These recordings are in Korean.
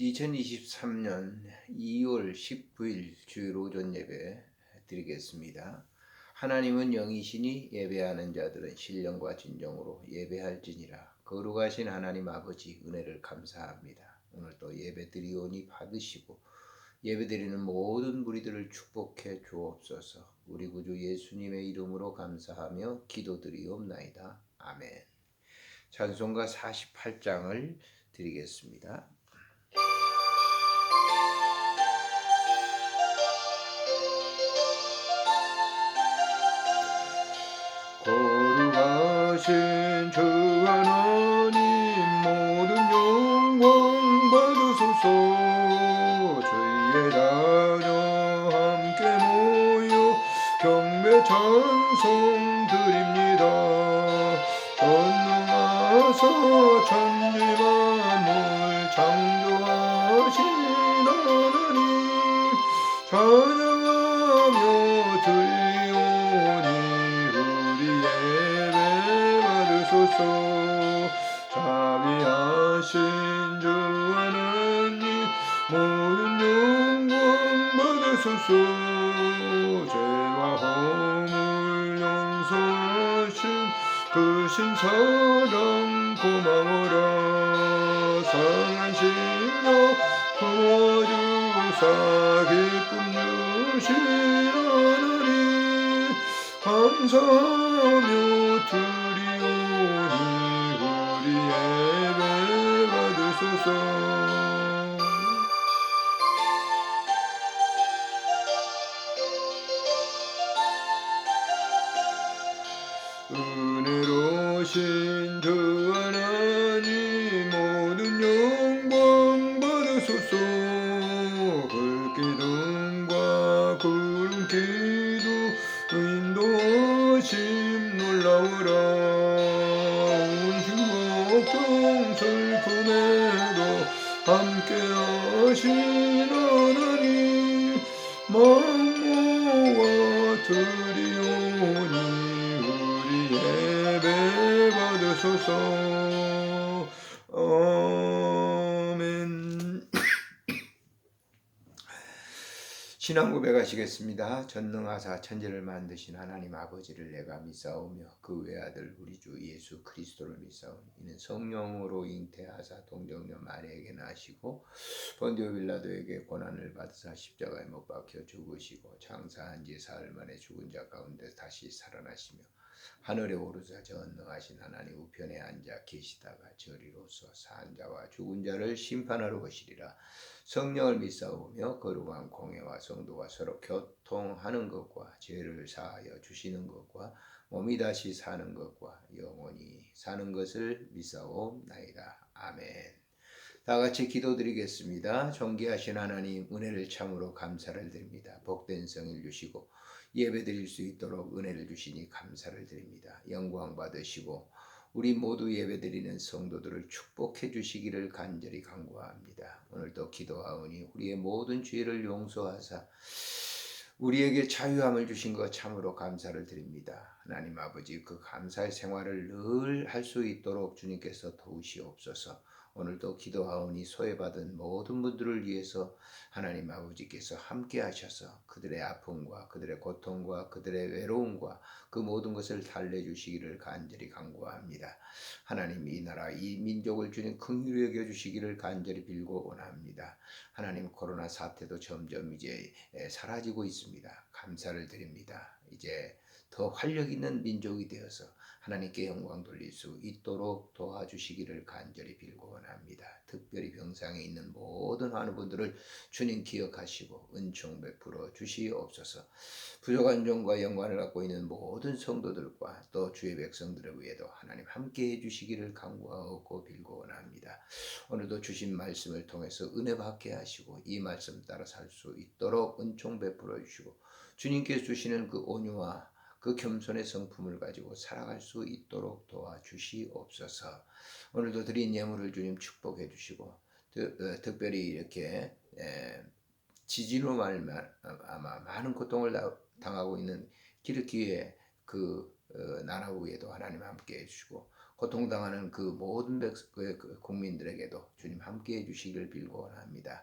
2023년 2월 19일 주일 오전 예배 드리겠습니다. 하나님은 영이시니 예배하는 자들은 신령과 진정으로 예배할지니라. 거룩하신 하나님 아버지 은혜를 감사합니다. 오늘 또 예배 드리오니 받으시고 예배 드리는 모든 무리들을 축복해 주옵소서. 우리 구주 예수님의 이름으로 감사하며 기도드리옵나이다. 아멘. 찬송가 48장을 드리겠습니다. 거룩하신 주 하나님 모든 영광 받으소서. 주의 자녀 함께 모여 경배 찬송 드립니다. 전능하사 천지 만물 창조하신 하나님 찬양하며 드리오니 자비하신 주 하나님 모든 영광 받으소서. 죄와 허물 용서하신 그 신사랑 고마워라. 상한 심령 품어주사 기쁨 주신 하나님 감사하며 드리오니 우리 예배 받으소서. 은혜로우신 주 하나님 모든 영광 받으소서. 불기둥과 구름기둥 인도하심 놀라워라. 운신걱정 슬픔에도 함께하신 하나님 마음 모아 드리오니 우리 예배 받으소서. 아멘. 신앙 고백하시겠습니다. 전능하사 천지를 만드신 하나님 아버지를 내가 믿사오며 그 외아들 우리 주 예수 그리스도를 믿사오니 이는 성령으로 잉태하사 동정녀 마리아에게 나시고 본디오 빌라도에게 고난을 받으사 십자가에 못 박혀 죽으시고 장사한 지 사흘 만에 죽은 자 가운데 다시 살아나시며 하늘에 오르사 전능하신 하나님 우편에 앉아 계시다가 저리로서 산 자와 죽은 자를 심판하러 오시리라. 성령을 믿사오며 거룩한 공회와 성도가 서로 교통하는 것과 죄를 사하여 주시는 것과 몸이 다시 사는 것과 영원히 사는 것을 믿사옵나이다. 아멘. 다 같이 기도드리겠습니다. 존귀하신 하나님 은혜를 참으로 감사를 드립니다. 복된 성일 주시고 예배드릴 수 있도록 은혜를 주시니 감사를 드립니다. 영광 받으시고 우리 모두 예배드리는 성도들을 축복해 주시기를 간절히 간구합니다. 오늘도 기도하오니 우리의 모든 죄를 용서하사 우리에게 자유함을 주신 것 참으로 감사를 드립니다. 하나님 아버지 그 감사의 생활을 늘 할 수 있도록 주님께서 도우시옵소서. 오늘도 기도하오니 소외받은 모든 분들을 위해서 하나님 아버지께서 함께 하셔서 그들의 아픔과 그들의 고통과 그들의 외로움과 그 모든 것을 달래주시기를 간절히 간구합니다. 하나님 이 나라 이 민족을 주님 긍휼히 여겨주시기를 간절히 빌고 원합니다. 하나님 코로나 사태도 점점 이제 사라지고 있습니다. 감사를 드립니다. 이제 더 활력 있는 민족이 되어서 하나님께 영광 돌릴 수 있도록 도와주시기를 간절히 빌고 원합니다. 특별히 병상에 있는 모든 환우분들을 주님 기억하시고 은총 베풀어 주시옵소서. 부족한 종과 영광을 갖고 있는 모든 성도들과 또 주의 백성들을 위해도 하나님 함께해 주시기를 간구하고 빌고 원합니다. 오늘도 주신 말씀을 통해서 은혜 받게 하시고 이 말씀 따라 살 수 있도록 은총 베풀어 주시고 주님께서 주시는 그 온유와 그 겸손의 성품을 가지고 살아갈 수 있도록 도와주시옵소서. 오늘도 드린 예물을 주님 축복해 주시고 특별히 이렇게 지진으로 말미암아 아마 많은 고통을 당하고 있는 키르키의 그 나라 위에도 하나님 함께 해주시고 고통당하는 그 모든 국민들에게도 주님 함께해 주시기를 빌고 원합니다.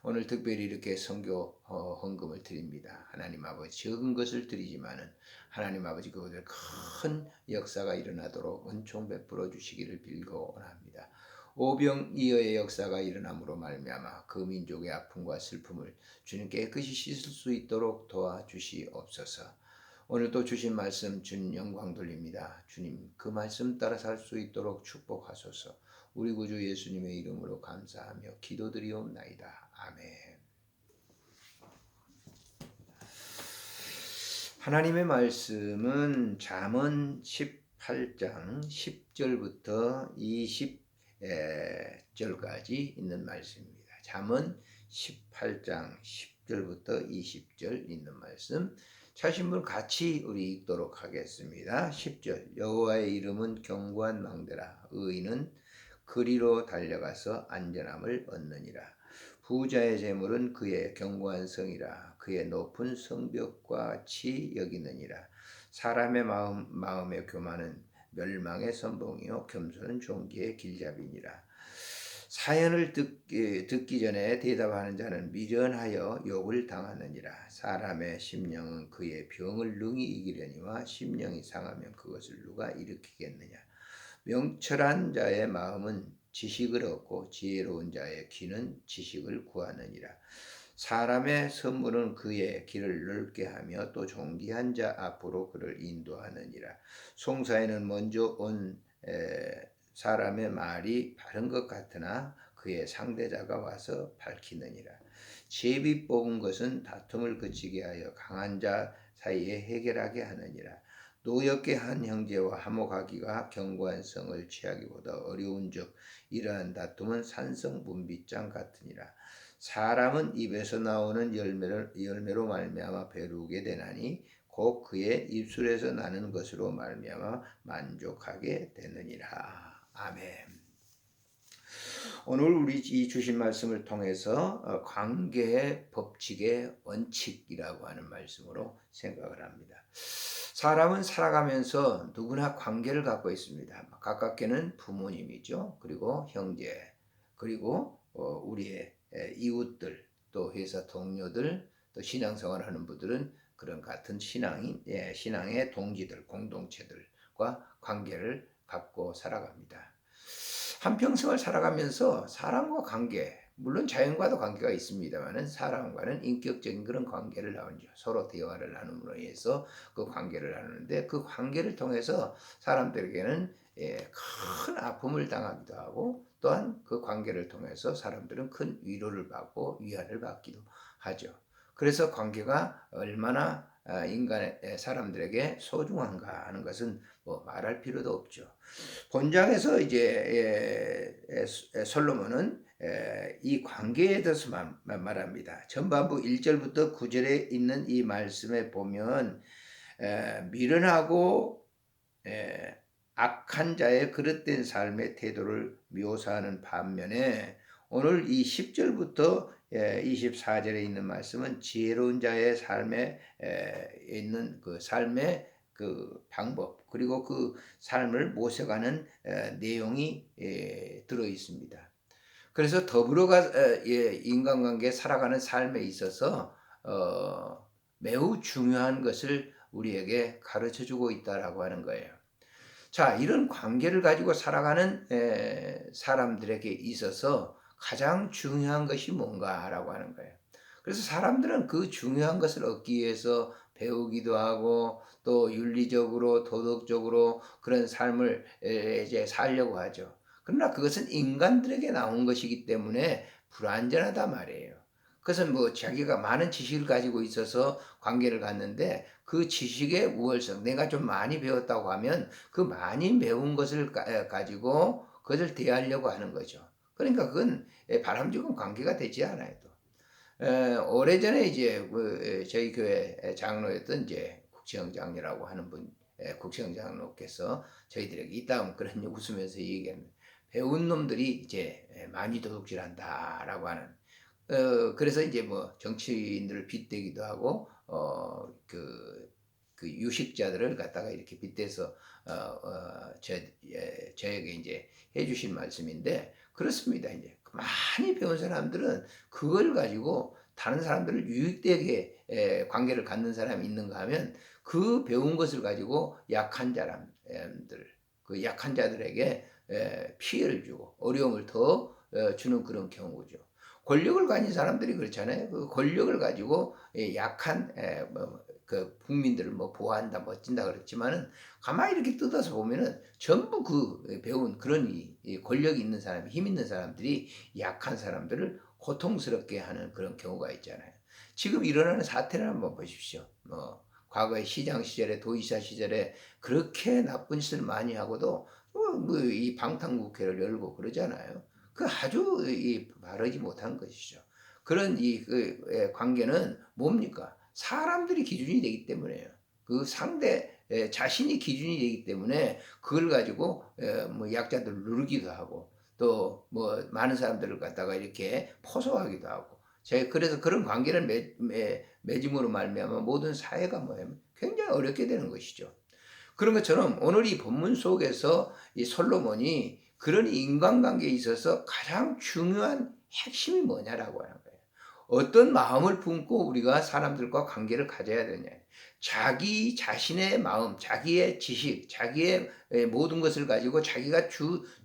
오늘 특별히 이렇게 선교 헌금을 드립니다. 하나님 아버지 적은 것을 드리지만은 하나님 아버지 그것을 큰 역사가 일어나도록 은총 베풀어 주시기를 빌고 원합니다. 오병이어의 역사가 일어남으로 말미암아 그 민족의 아픔과 슬픔을 주님 깨끗이 씻을 수 있도록 도와주시옵소서. 오늘도 주신 말씀 주님 영광 돌립니다. 주님 그 말씀 따라 살 수 있도록 축복하소서. 우리 구주 예수님의 이름으로 감사하며 기도드리옵나이다. 아멘. 하나님의 말씀은 잠언 18장 10절부터 20절까지 있는 말씀입니다. 잠언 18장 10절부터 20절 있는 말씀. 찾으신 분 같이 우리 읽도록 하겠습니다. 10절 여호와의 이름은 견고한 망대라. 의인은 그리로 달려가서 안전함을 얻느니라. 부자의 재물은 그의 견고한 성이라. 그의 높은 성벽과 같이 여기느니라. 사람의 마음의 교만은 멸망의 선봉이요 겸손은 종기의 길잡이니라. 사연을 듣기 전에 대답하는 자는 미련하여 욕을 당하느니라. 사람의 심령은 그의 병을 능히 이기려니와 심령이 상하면 그것을 누가 일으키겠느냐. 명철한 자의 마음은 지식을 얻고 지혜로운 자의 귀는 지식을 구하느니라. 사람의 선물은 그의 길을 넓게 하며 또 존귀한 자 앞으로 그를 인도하느니라. 송사에는 먼저 온 사람의 말이 바른 것 같으나 그의 상대자가 와서 밝히느니라. 제비 뽑은 것은 다툼을 그치게 하여 강한 자 사이에 해결하게 하느니라. 노엽게 한 형제와 화목하기가 견고한 성을 취하기보다 어려운즉 이러한 다툼은 산성분비장 같으니라. 사람은 입에서 나오는 열매로 말미암아 배루게 되나니 곧 그의 입술에서 나는 것으로 말미암아 만족하게 되느니라. 아멘. 오늘 우리 이 주신 말씀을 통해서 관계의 법칙의 원칙이라고 하는 말씀으로 생각을 합니다. 사람은 살아가면서 누구나 관계를 갖고 있습니다. 가깝게는 부모님이죠. 그리고 형제, 그리고 우리의 이웃들, 또 회사 동료들, 또 신앙생활하는 분들은 그런 같은 신앙의 동지들, 공동체들과 관계를 갖고 살아갑니다. 한평생을 살아가면서 사람과 관계, 물론 자연과도 관계가 있습니다만 사람과는 인격적인 그런 관계를 나누죠. 서로 대화를 나눔으로 해서 그 관계를 나누는데 그 관계를 통해서 사람들에게는 큰 아픔을 당하기도 하고 또한 그 관계를 통해서 사람들은 큰 위로를 받고 위안을 받기도 하죠. 그래서 관계가 얼마나 사람들에게 소중한가 하는 것은 뭐 말할 필요도 없죠. 본장에서 이제 솔로몬은 이 관계에 대해서 말합니다. 전반부 1절부터 9절에 있는 이 말씀에 보면 미련하고 악한 자의 그릇된 삶의 태도를 묘사하는 반면에 오늘 이 10절부터 24절에 있는 말씀은 지혜로운 자의 삶에 있는 그 삶의 그 방법 그리고 그 삶을 모셔가는 내용이 들어 있습니다. 그래서 인간관계에 살아가는 삶에 있어서 매우 중요한 것을 우리에게 가르쳐주고 있다라고 하는 거예요. 자, 이런 관계를 가지고 살아가는 사람들에게 있어서 가장 중요한 것이 뭔가라고 하는 거예요. 그래서 사람들은 그 중요한 것을 얻기 위해서 배우기도 하고 또 윤리적으로 도덕적으로 그런 삶을 이제 살려고 하죠. 그러나 그것은 인간들에게 나온 것이기 때문에 불완전하다 말이에요. 그것은 뭐 자기가 많은 지식을 가지고 있어서 관계를 갖는데 그 지식의 우월성, 내가 좀 많이 배웠다고 하면 그 많이 배운 것을 가지고 그것을 대하려고 하는 거죠. 그러니까 그건 바람직한 관계가 되지 않아요. 오래전에 이제 저희 교회 장로였던 이제 국채영 장로라고 하는 분, 국채영 장로께서 저희들에게 이따금 그런 웃으면서 얘기했는데 배운 놈들이 이제 많이 도둑질한다라고 하는. 그래서 이제 뭐 정치인들을 빗대기도 하고 그 유식자들을 갖다가 이렇게 빗대서 저에게 이제 해주신 말씀인데 그렇습니다. 이제 많이 배운 사람들은 그걸 가지고 다른 사람들을 유익되게 관계를 갖는 사람이 있는가 하면 그 배운 것을 가지고 약한 사람들, 그 약한 자들에게 피해를 주고 어려움을 더 주는 그런 경우죠. 권력을 가진 사람들이 그렇잖아요. 그 권력을 가지고 약한 그 국민들을 뭐 보호한다, 멋진다 그랬지만은 가만히 이렇게 뜯어서 보면은 전부 그 배운 그런 이 권력이 있는 사람, 힘 있는 사람들이 약한 사람들을 고통스럽게 하는 그런 경우가 있잖아요. 지금 일어나는 사태를 한번 보십시오. 과거의 시장 시절에 도지사 시절에 그렇게 나쁜 짓을 많이 하고도 이 방탄국회를 열고 그러잖아요. 그 아주 바르지 못한 것이죠. 그런 관계는 뭡니까? 사람들이 기준이 되기 때문에요. 그 상대 자신이 기준이 되기 때문에 그걸 가지고 뭐 약자들을 누르기도 하고 또 뭐 많은 사람들을 갖다가 이렇게 포소하기도 하고 그래서 그런 관계를 맺음으로 말미암아 모든 사회가 뭐냐면 굉장히 어렵게 되는 것이죠. 그런 것처럼 오늘 이 본문 속에서 이 솔로몬이 그런 인간관계에 있어서 가장 중요한 핵심이 뭐냐라고 하는 거예요. 어떤 마음을 품고 우리가 사람들과 관계를 가져야 되냐. 자기 자신의 마음, 자기의 지식, 자기의 모든 것을 가지고 자기가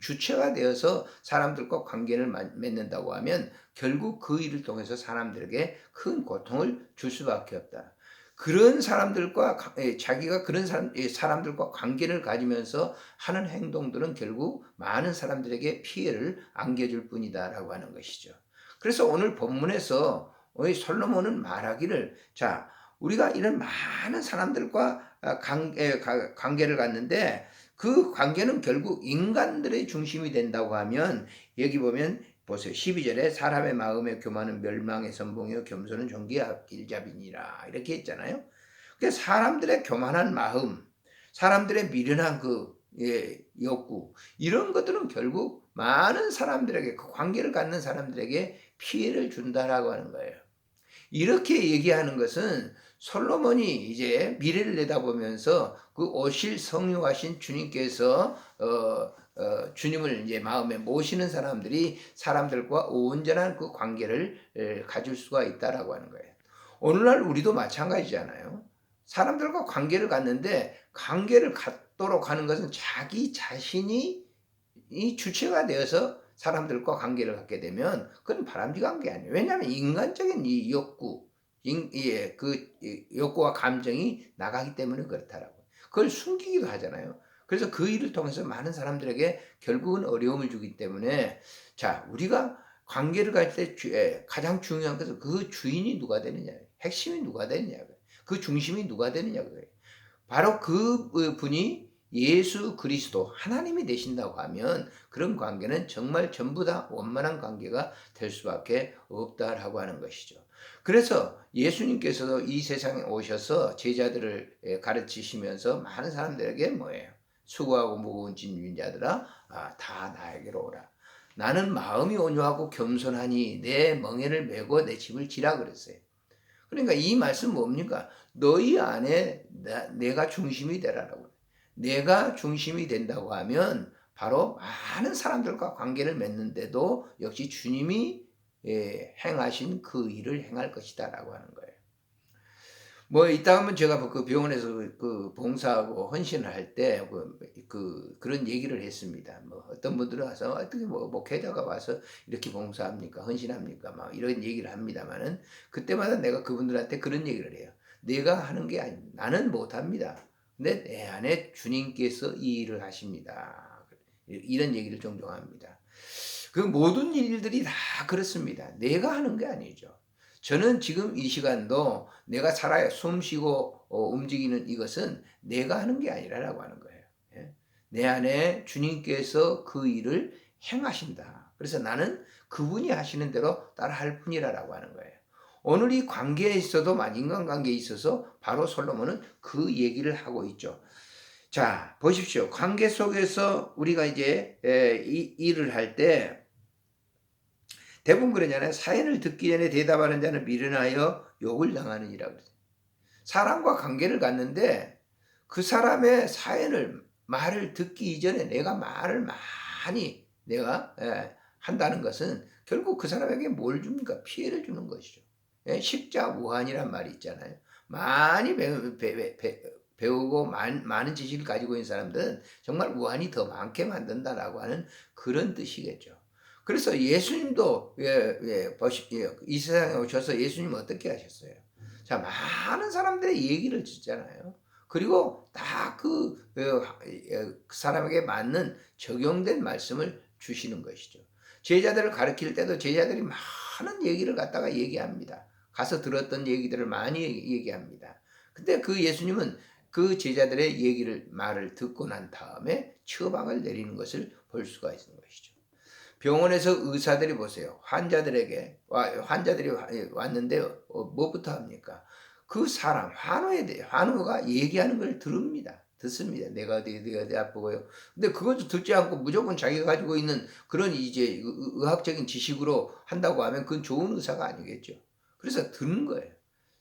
주체가 되어서 사람들과 관계를 맺는다고 하면 결국 그 일을 통해서 사람들에게 큰 고통을 줄 수밖에 없다. 그런 사람들과 자기가 그런 사람들과 관계를 가지면서 하는 행동들은 결국 많은 사람들에게 피해를 안겨줄 뿐이다라고 하는 것이죠. 그래서 오늘 본문에서 솔로몬은 말하기를 자 우리가 이런 많은 사람들과 관계를 갖는데 그 관계는 결국 인간들의 중심이 된다고 하면 여기 보면 보세요. 12절에 사람의 마음의 교만은 멸망의 선봉이요 겸손은 존귀의 길잡이니라 이렇게 했잖아요. 그러니까 사람들의 교만한 마음, 사람들의 미련한 욕구 이런 것들은 결국 많은 사람들에게 그 관계를 갖는 사람들에게 피해를 준다라고 하는 거예요. 이렇게 얘기하는 것은 솔로몬이 이제 미래를 내다보면서 그 오실 성육하신 주님께서 주님을 이제 마음에 모시는 사람들이 사람들과 온전한 그 관계를 가질 수가 있다라고 하는 거예요. 오늘날 우리도 마찬가지잖아요. 사람들과 관계를 갖는데 관계를 갖도록 하는 것은 자기 자신이 이 주체가 되어서 사람들과 관계를 갖게 되면 그건 바람직한 게 아니에요. 왜냐하면 인간적인 이 욕구, 욕구와 감정이 나가기 때문에 그렇다라고. 그걸 숨기기도 하잖아요. 그래서 그 일을 통해서 많은 사람들에게 결국은 어려움을 주기 때문에 자 우리가 관계를 가질 때 가장 중요한 것은 그 주인이 누가 되느냐, 핵심이 누가 되느냐, 그 중심이 누가 되느냐 그거예요. 바로 그 분이 예수 그리스도 하나님이 되신다고 하면 그런 관계는 정말 전부 다 원만한 관계가 될 수밖에 없다라고 하는 것이죠. 그래서 예수님께서도 이 세상에 오셔서 제자들을 가르치시면서 많은 사람들에게 뭐예요? 수고하고 무거운 짐진 자들아 다 나에게로 오라. 나는 마음이 온유하고 겸손하니 내 멍에를 메고 내 짐을 지라 그랬어요. 그러니까 이 말씀 뭡니까? 너희 안에 내가 중심이 되라라고. 내가 중심이 된다고 하면 바로 많은 사람들과 관계를 맺는데도 역시 주님이 행하신 그 일을 행할 것이다라고 하는 거예요. 뭐 이따 하면 제가 그 병원에서 그 봉사하고 헌신을 할 때 그런 얘기를 했습니다. 뭐 어떤 분들은 와서 어떻게 뭐 목회자가 와서 이렇게 봉사합니까? 헌신합니까? 막 이런 얘기를 합니다만은 그때마다 내가 그분들한테 그런 얘기를 해요. 내가 하는 게 아닙니다. 나는 못합니다. 근데 내 안에 주님께서 이 일을 하십니다. 이런 얘기를 종종 합니다. 그 모든 일들이 다 그렇습니다. 내가 하는 게 아니죠. 저는 지금 이 시간도 내가 살아야 숨 쉬고 움직이는 이것은 내가 하는 게 아니라고 하는 거예요. 예? 내 안에 주님께서 그 일을 행하신다. 그래서 나는 그분이 하시는 대로 따라할 뿐이라고 하는 거예요. 오늘 이 관계에 있어도 인간관계에 있어서 바로 솔로몬은 그 얘기를 하고 있죠. 자, 보십시오. 관계 속에서 우리가 이제 이 일을 할 때 대부분 그러잖아요. 사연을 듣기 전에 대답하는 자는 미련하여 욕을 당하느니라 그랬어요. 사람과 관계를 갖는데 그 사람의 사연을 말을 듣기 이전에 내가 말을 많이 내가 한다는 것은 결국 그 사람에게 뭘 줍니까? 피해를 주는 것이죠. 십자무한이란 말이 있잖아요. 많이 배우고 많은 지식을 가지고 있는 사람들은 정말 무한히 더 많게 만든다라고 하는 그런 뜻이겠죠. 그래서 예수님도 이 세상에 오셔서 예수님은 어떻게 하셨어요? 자, 많은 사람들의 얘기를 듣잖아요. 그리고 다 그 사람에게 맞는 적용된 말씀을 주시는 것이죠. 제자들을 가르칠 때도 제자들이 많은 얘기를 갖다가 얘기합니다. 가서 들었던 얘기들을 많이 얘기합니다. 근데 그 예수님은 그 제자들의 말을 듣고 난 다음에 처방을 내리는 것을 볼 수가 있는 것이죠. 병원에서 의사들이 보세요. 환자들이 왔는데 뭐부터 합니까? 그 사람 환우가 얘기하는 걸 듣습니다. 내가 어디 아프고요. 근데 그것도 듣지 않고 무조건 자기가 가지고 있는 그런 이제 의학적인 지식으로 한다고 하면 그건 좋은 의사가 아니겠죠. 그래서 듣는 거예요.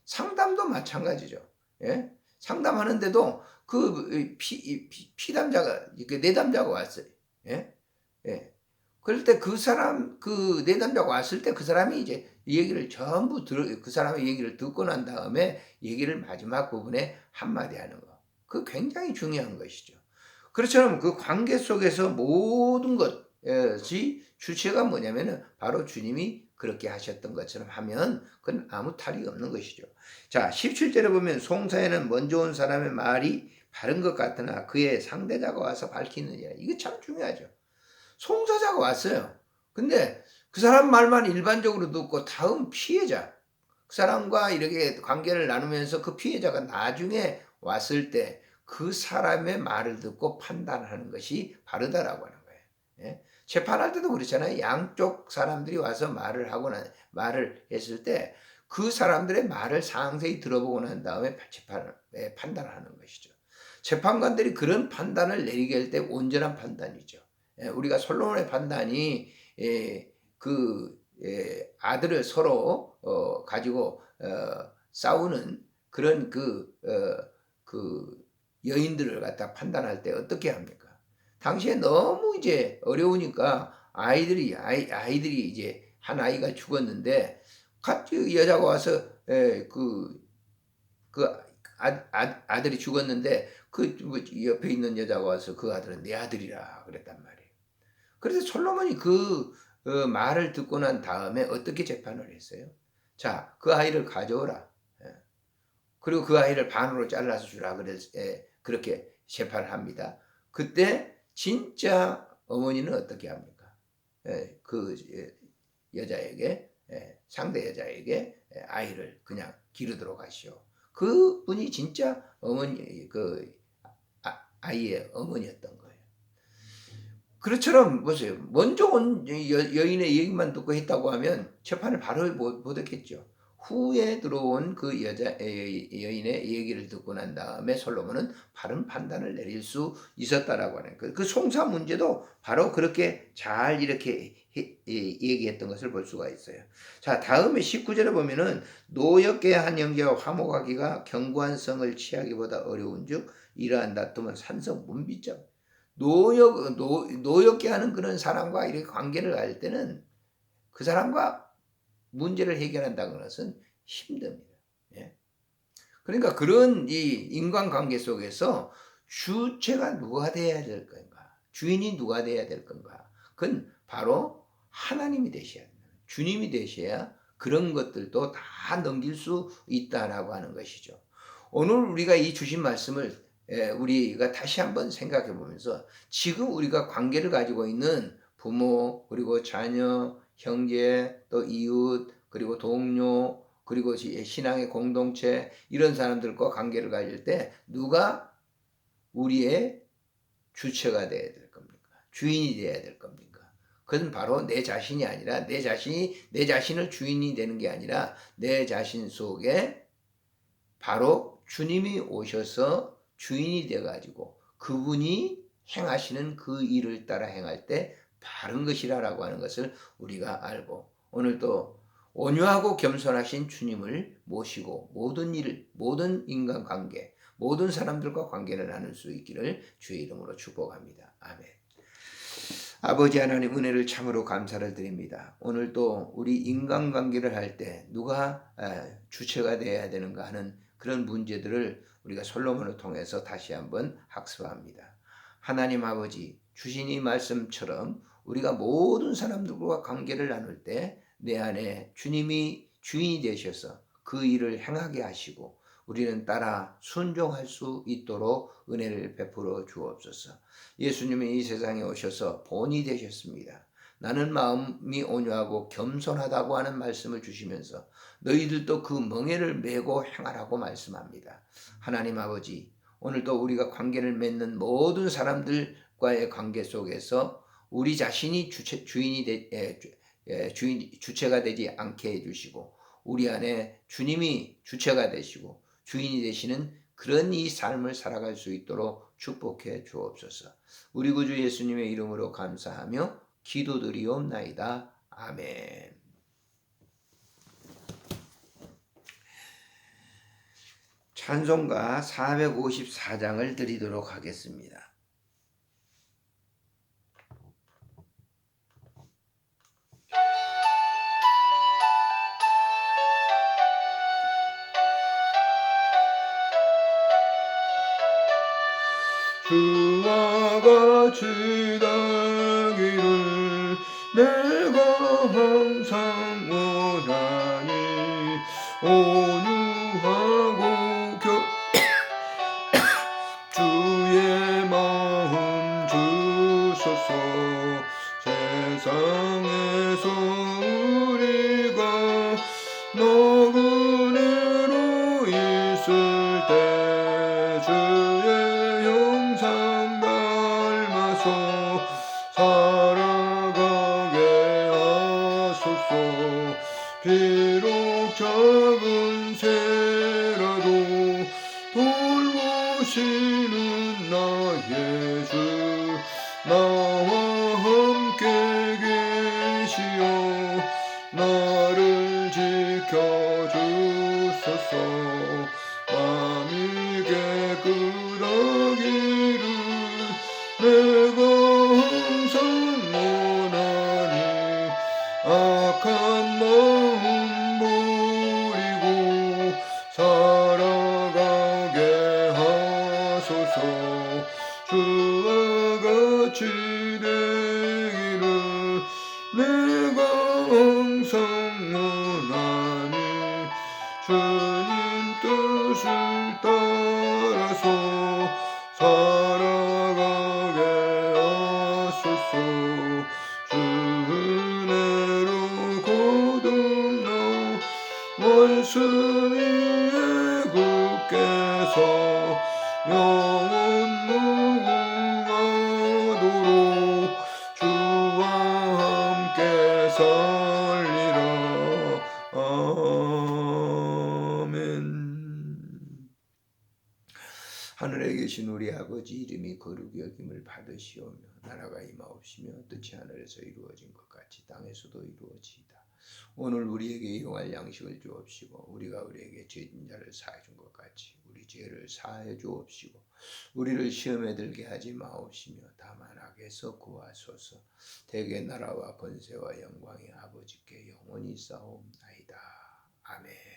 상담도 마찬가지죠. 예? 상담하는데도 그 피담자가 내담자가 왔어요. 예? 예. 그럴 때 그 내담자가 왔을 때 그 사람이 이제 이 얘기를 전부 그 사람의 얘기를 듣고 난 다음에 얘기를 마지막 부분에 한마디 하는 거. 그 굉장히 중요한 것이죠. 그렇처럼 그 관계 속에서 모든 것이 주체가 뭐냐면은 바로 주님이 그렇게 하셨던 것처럼 하면 그건 아무 탈이 없는 것이죠. 자, 17절에 보면 송사에는 먼저 온 사람의 말이 바른 것 같으나 그의 상대자가 와서 밝히느니라. 이게 참 중요하죠. 송사자가 왔어요. 근데 그 사람 말만 일반적으로 듣고 다음 피해자, 그 사람과 이렇게 관계를 나누면서 그 피해자가 나중에 왔을 때 그 사람의 말을 듣고 판단하는 것이 바르다라고 하는 거예요. 예? 재판할 때도 그렇잖아요. 양쪽 사람들이 와서 말을 했을 때 그 사람들의 말을 상세히 들어보고 난 다음에 판단을 하는 것이죠. 재판관들이 그런 판단을 내리게 할 때 온전한 판단이죠. 우리가 솔로몬의 판단이 아들을 서로 가지고 싸우는 그런 그 여인들을 갖다 판단할 때 어떻게 합니까? 당시에 너무 이제 어려우니까 아이들이 이제 한 아이가 죽었는데 같이 여자가 와서 아들이 죽었는데 뭐 옆에 있는 여자가 와서 그 아들은 내 아들이라 그랬단 말이에요. 그래서 솔로몬이 말을 듣고 난 다음에 어떻게 재판을 했어요? 자, 그 아이를 가져오라. 그리고 그 아이를 반으로 잘라서 주라. 그렇게 재판을 합니다. 그때 진짜 어머니는 어떻게 합니까? 그 여자에게 상대 여자에게 아이를 그냥 기르도록 하시오. 그분이 진짜 아이의 어머니였던 거예요. 그렇처럼 보세요. 먼저 온 여인의 얘기만 듣고 했다고 하면 재판을 바로 못 했겠죠. 후에 들어온 그 여인의 얘기를 듣고 난 다음에 솔로몬은 바른 판단을 내릴 수 있었다라고 하는 그 송사 문제도 바로 그렇게 잘 이렇게 얘기했던 것을 볼 수가 있어요. 자, 다음에 19절에 보면은 노엽게 한 형제와 화목하기가 견고한 성을 취하기보다 어려운즉 이러한 다툼은 산성 문비점. 노엽게 하는 그런 사람과 이렇게 관계를 할 때는 그 사람과 문제를 해결한다는 것은 힘듭니다. 예? 그러니까 그런 이 인간관계 속에서 주체가 누가 돼야 될 건가? 주인이 누가 돼야 될 건가? 그건 바로 하나님이 되셔야 됩니다. 주님이 되셔야 그런 것들도 다 넘길 수 있다라고 하는 것이죠. 오늘 우리가 이 주신 말씀을 우리가 다시 한번 생각해 보면서 지금 우리가 관계를 가지고 있는 부모, 그리고 자녀, 형제, 또 이웃, 그리고 동료, 그리고 신앙의 공동체, 이런 사람들과 관계를 가질 때 누가 우리의 주체가 되어야 될 겁니까? 주인이 되어야 될 겁니까? 그것은 바로 내 자신이 아니라 내 자신을 주인이 되는 게 아니라 내 자신 속에 바로 주님이 오셔서 주인이 돼가지고 그분이 행하시는 그 일을 따라 행할 때 바른 것이라고 하는 것을 우리가 알고, 오늘 또 온유하고 겸손하신 주님을 모시고 모든 일을, 모든 인간관계, 모든 사람들과 관계를 나눌 수 있기를 주의 이름으로 축복합니다. 아멘. 아버지 하나님, 은혜를 참으로 감사를 드립니다. 오늘도 우리 인간관계를 할 때 누가 주체가 되어야 되는가 하는 그런 문제들을 우리가 솔로몬을 통해서 다시 한번 학습합니다. 하나님 아버지, 주신 이 말씀처럼 우리가 모든 사람들과 관계를 나눌 때 내 안에 주님이 주인이 되셔서 그 일을 행하게 하시고 우리는 따라 순종할 수 있도록 은혜를 베풀어 주옵소서. 예수님이 이 세상에 오셔서 본이 되셨습니다. 나는 마음이 온유하고 겸손하다고 하는 말씀을 주시면서 너희들도 그 멍에를 메고 행하라고 말씀합니다. 하나님 아버지, 오늘도 우리가 관계를 맺는 모든 사람들과의 관계 속에서 우리 자신이 주체가 되지 않게 해주시고 우리 안에 주님이 주체가 되시고 주인이 되시는 그런 이 삶을 살아갈 수 있도록 축복해 주옵소서. 우리 구주 예수님의 이름으로 감사하며 기도드리옵나이다. 아멘. 찬송가 454장을 드리도록 하겠습니다. 주와 같이 되기를 내가 항상 원하니 온유하고 주의 마음 주소서. 세상에서 우리가 너그네로 있을 때 주의 형상 닮아서 살아가게 하소서. 비록 작은 새라도 돌보시는 나의 주 나와 함께 계시어 나를 지켜주소서. 마음이 깨끗하기를 내가 항상 원하니 악한 마음 버리고 살아가게 하소서. 주와 같이 되기를 내가 항상 원하니 주님 뜻을 따라서 살아가게 하소서. 주 은혜로 거듭나 원수 위에 굳게서 영원 무궁하도록 주와 함께 살리라. 아멘. 하늘에 계신 우리 아버지, 이름이 거룩히 여김을 받으시오며 나라가 임하옵시며 뜻이 하늘에서 이루어진 것 같이 땅에서도 이루어지이다. 오늘 우리에게 일용할 양식을 주옵시고 우리가 우리에게 죄진 자를 사해 준 것 같이 우리 죄를 사해 주옵시고 우리를 시험에 들게 하지 마옵시며 다만 악에서 구하소서. 대개 나라와 권세와 영광이 아버지께 영원히 싸움나이다. 아멘.